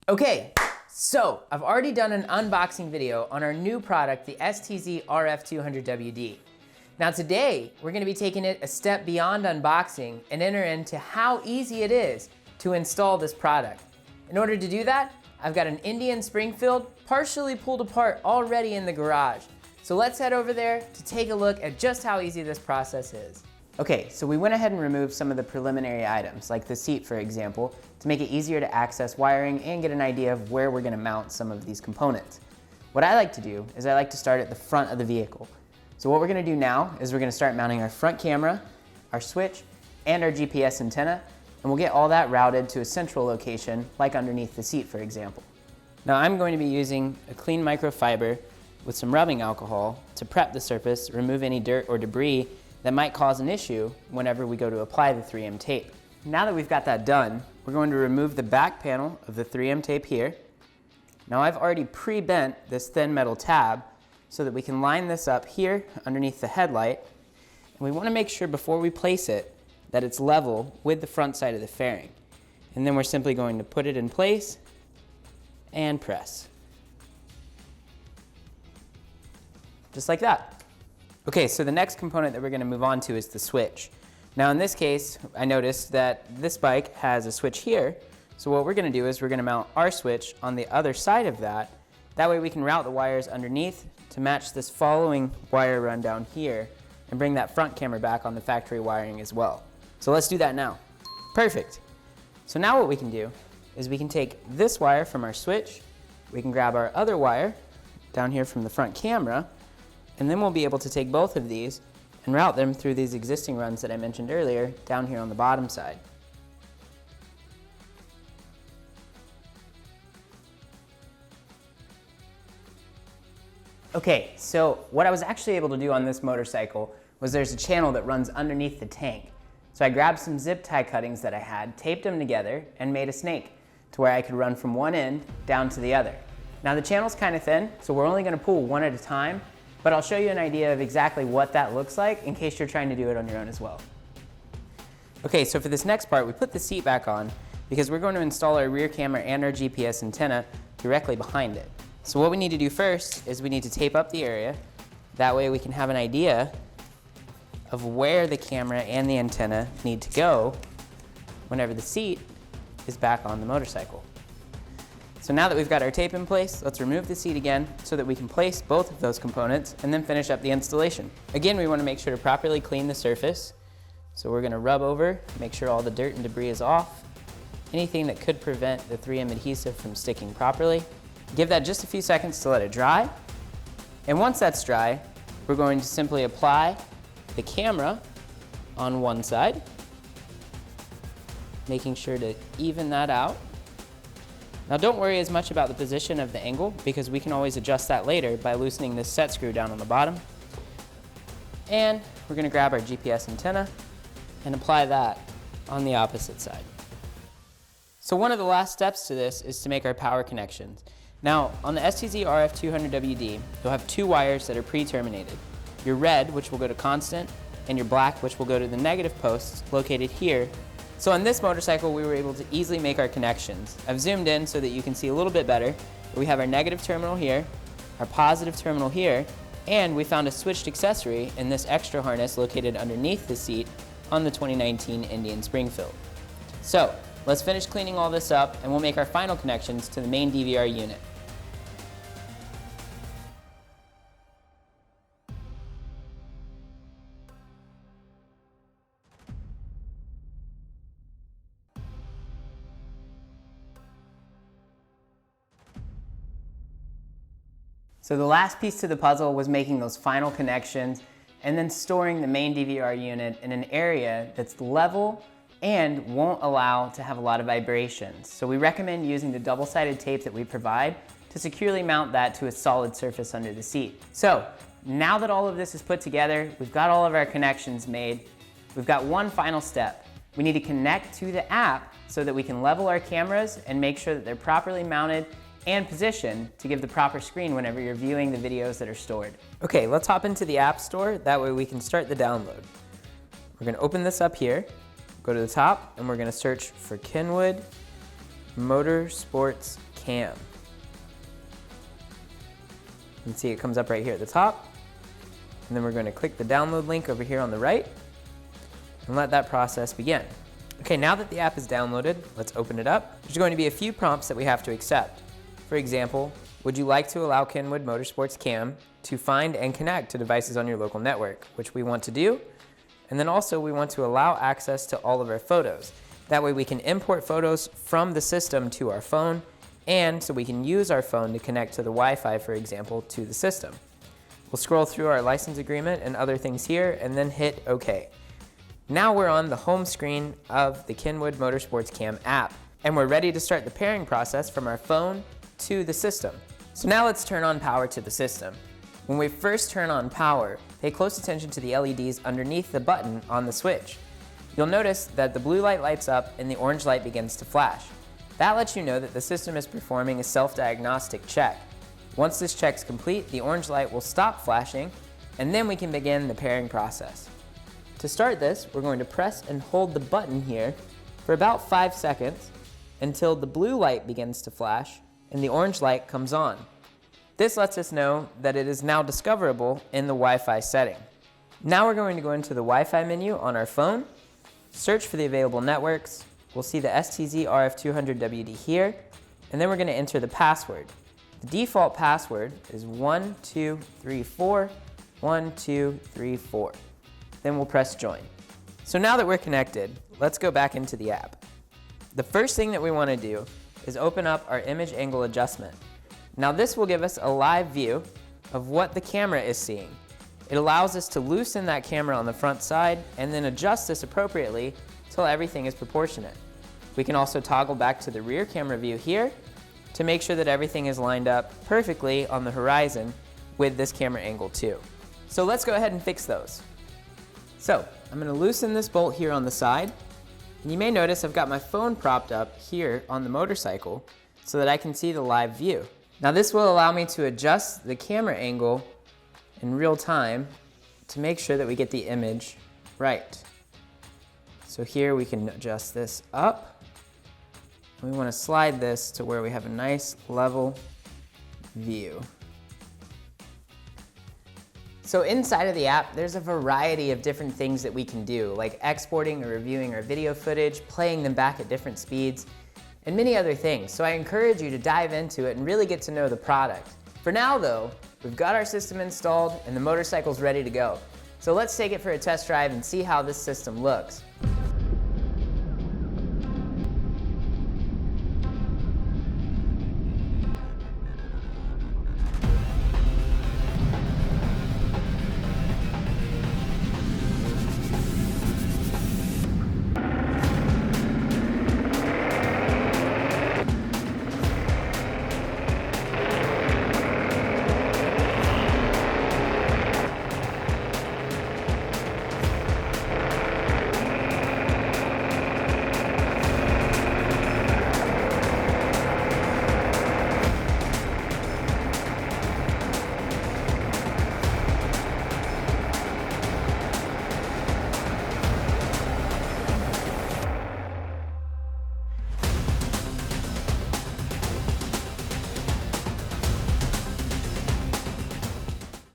Okay, so I've already done an unboxing video on our new product, the STZ-RF200WD. Now today, we're gonna be taking it a step beyond unboxing and enter into how easy it is to install this product. In order to do that, I've got an Indian Springfield partially pulled apart already in the garage. So let's head over there to take a look at just how easy this process is. Okay, so we went ahead and removed some of the preliminary items, like the seat for example, to make it easier to access wiring and get an idea of where we're gonna mount some of these components. What I like to do is I like to start at the front of the vehicle. So what we're gonna do now is we're gonna start mounting our front camera, our switch, and our GPS antenna, and we'll get all that routed to a central location, like underneath the seat for example. Now I'm going to be using a clean microfiber with some rubbing alcohol to prep the surface, remove any dirt or debris that might cause an issue whenever we go to apply the 3M tape. Now that we've got that done, we're going to remove the back panel of the 3M tape here. Now I've already pre-bent this thin metal tab so that we can line this up here underneath the headlight. And we want to make sure before we place it that it's level with the front side of the fairing. And then we're simply going to put it in place and press. Just like that. Okay, so the next component that we're going to move on to is the switch. Now in this case, I noticed that this bike has a switch here, so what we're going to do is we're going to mount our switch on the other side of that. That way we can route the wires underneath to match this following wire run down here and bring that front camera back on the factory wiring as well. So let's do that now. Perfect. So now what we can do is we can take this wire from our switch, we can grab our other wire down here from the front camera, and then we'll be able to take both of these and route them through these existing runs that I mentioned earlier down here on the bottom side. Okay, so what I was actually able to do on this motorcycle was there's a channel that runs underneath the tank. So I grabbed some zip tie cuttings that I had, taped them together, and made a snake to where I could run from one end down to the other. Now the channel's kind of thin, so we're only going to pull one at a time, but I'll show you an idea of exactly what that looks like in case you're trying to do it on your own as well. Okay, so for this next part, we put the seat back on because we're going to install our rear camera and our GPS antenna directly behind it. So what we need to do first is we need to tape up the area. That way we can have an idea of where the camera and the antenna need to go whenever the seat is back on the motorcycle. So now that we've got our tape in place, let's remove the seat again so that we can place both of those components and then finish up the installation. Again, we want to make sure to properly clean the surface. So we're going to rub over, make sure all the dirt and debris is off. Anything that could prevent the 3M adhesive from sticking properly. Give that just a few seconds to let it dry. And once that's dry, we're going to simply apply the camera on one side, making sure to even that out. Now don't worry as much about the position of the angle because we can always adjust that later by loosening this set screw down on the bottom. And we're going to grab our GPS antenna and apply that on the opposite side. So one of the last steps to this is to make our power connections. Now on the STZ-RF200WD, you'll have two wires that are pre-terminated. Your red, which will go to constant, and your black, which will go to the negative posts located here. So on this motorcycle, we were able to easily make our connections. I've zoomed in so that you can see a little bit better. We have our negative terminal here, our positive terminal here, and we found a switched accessory in this extra harness located underneath the seat on the 2019 Indian Springfield. So let's finish cleaning all this up and we'll make our final connections to the main DVR unit. So the last piece to the puzzle was making those final connections and then storing the main DVR unit in an area that's level and won't allow to have a lot of vibrations. So we recommend using the double-sided tape that we provide to securely mount that to a solid surface under the seat. So now that all of this is put together, we've got all of our connections made, we've got one final step. We need to connect to the app so that we can level our cameras and make sure that they're properly mounted and position to give the proper screen whenever you're viewing the videos that are stored. Okay, let's hop into the App Store. That way we can start the download. We're going to open this up here, go to the top, and we're going to search for KENWOOD Motorsports Cam. You can see it comes up right here at the top. And then we're going to click the download link over here on the right and let that process begin. Okay, now that the app is downloaded, let's open it up. There's going to be a few prompts that we have to accept. For example, would you like to allow KENWOOD Motorsports Cam to find and connect to devices on your local network, which we want to do. And then also we want to allow access to all of our photos. That way we can import photos from the system to our phone, and so we can use our phone to connect to the Wi-Fi, for example, to the system. We'll scroll through our license agreement and other things here and then hit OK. Now we're on the home screen of the KENWOOD Motorsports Cam app, and we're ready to start the pairing process from our phone to the system. So now let's turn on power to the system. When we first turn on power, pay close attention to the LEDs underneath the button on the switch. You'll notice that the blue light lights up and the orange light begins to flash. That lets you know that the system is performing a self-diagnostic check. Once this check's complete, the orange light will stop flashing, and then we can begin the pairing process. To start this, we're going to press and hold the button here for about 5 seconds until the blue light begins to flash and the orange light comes on. This lets us know that it is now discoverable in the Wi-Fi setting. Now we're going to go into the Wi-Fi menu on our phone, search for the available networks. We'll see the STZ-RF200WD here, and then we're going to enter the password. The default password is 1234 1234. Then we'll press join. So now that we're connected, let's go back into the app. The first thing that we want to do is open up our image angle adjustment. Now this will give us a live view of what the camera is seeing. It allows us to loosen that camera on the front side and then adjust this appropriately until everything is proportionate. We can also toggle back to the rear camera view here to make sure that everything is lined up perfectly on the horizon with this camera angle too. So let's go ahead and fix those. So I'm going to loosen this bolt here on the side, and you may notice I've got my phone propped up here on the motorcycle so that I can see the live view. Now this will allow me to adjust the camera angle in real time to make sure that we get the image right. So here we can adjust this up. We want to slide this to where we have a nice level view. So inside of the app, there's a variety of different things that we can do, like exporting or reviewing our video footage, playing them back at different speeds, and many other things. So I encourage you to dive into it and really get to know the product. For now though, we've got our system installed and the motorcycle's ready to go. So let's take it for a test drive and see how this system looks.